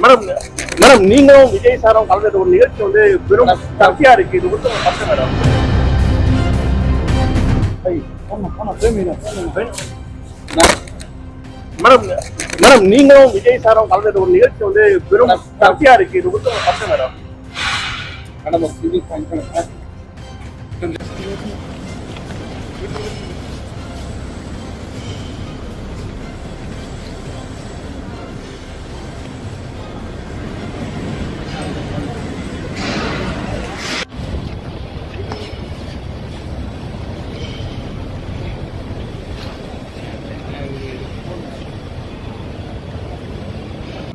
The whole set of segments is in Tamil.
மேடம் மேடம் நீங்களும் விஜய் சாரும் கலந்துட்டு ஒரு நிகழ்ச்சி வந்து பெரும் சர்ச்சையா இருக்கு. இது வந்து ஃபர்ஸ்ட் மேடம். மேடம் மேடம் நீங்களும் விஜய் சாரும் கலந்துட்டு ஒரு நிகழ்ச்சி வந்து பெரும் சர்ச்சையா இருக்கு. இது வந்து ஃபர்ஸ்ட் மேடம்.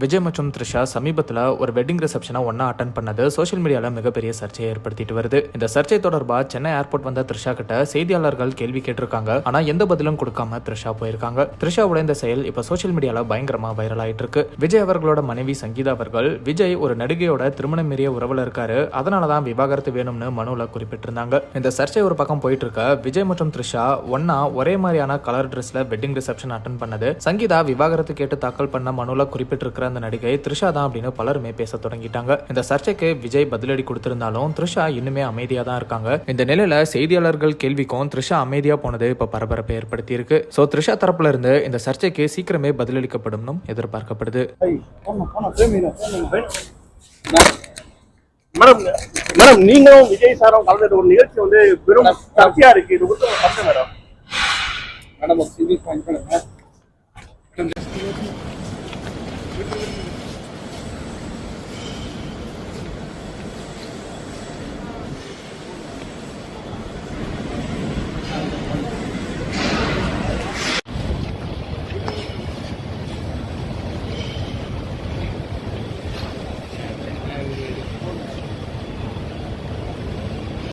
விஜய் மற்றும் த்ரிஷா சமீபத்தில் ஒரு வெட்டிங் ரிசப்ஷனை ஒன்னா அட்டன் பண்ணது சோஷியல் மீடியாவில் மிகப்பெரிய சர்ச்சையை ஏற்படுத்திட்டு வருது. இந்த சர்ச்சை தொடர்பாக சென்னை ஏர்போர்ட் வந்த த்ரிஷா கிட்ட செய்தியாளர்கள் கேள்வி கேட்டிருக்காங்க. ஆனா எந்த பதிலும் கொடுக்காம த்ரிஷா போயிருக்காங்க. த்ரிஷாவோட இந்த செயல் இப்ப சோஷியல் மீடியால பயங்கரமா வைரல் ஆயிட்டு இருக்கு. விஜய் அவர்களோட மனைவி சங்கீதா அவர்கள் விஜய் ஒரு நடிகையோட திருமணம் மீறிய உறவுல இருக்காரு, அதனாலதான் விவாகரத்து வேணும்னு மனுல குறிப்பிட்டிருந்தாங்க. இந்த சர்ச்சை ஒரு பக்கம் போயிட்டு இருக்க விஜய் மற்றும் த்ரிஷா ஒன்னா ஒரே மாதிரியான கலர் ட்ரெஸ்ல வெட்டிங் ரிசப்ஷன் அட்டன் பண்ணது சங்கீதா விவாகரத்து கேட்டு தாக்கல் பண்ண மனுல குறிப்பிட்டிருக்கிற அந்த நடிகை த்ரிஷா தான் அப்படின்னு பலருமே பேச தொடங்கிட்டாங்க. இந்த சர்ச்சைக்கு விஜய் பதிலடி கொடுத்திருந்தாலும் த்ரிஷா இன்னுமே அமைதியா தான் இருக்காங்க. இந்த நிலையில செய்தியாளர்கள் கேள்விக்கும் த்ரிஷா அமைதியா போனது இப்ப பரபரப்பை ஏற்படுத்தி இருக்கு. சோ த்ரிஷா தரப்புல இருந்து இந்த சர்ச்சைக்கு சீக்கிரமே பதிலளிக்கப்படும் எதிர்பார்க்கப்படுது. மேடம் மேடம் நீங்களும் விஜய் சாரும் கலந்துட்டு ஒரு நிகழ்ச்சி வந்து பெரும் சர்ச்சையா இருக்கு. இது வந்து ஃபர்ஸ்ட் மேடம்.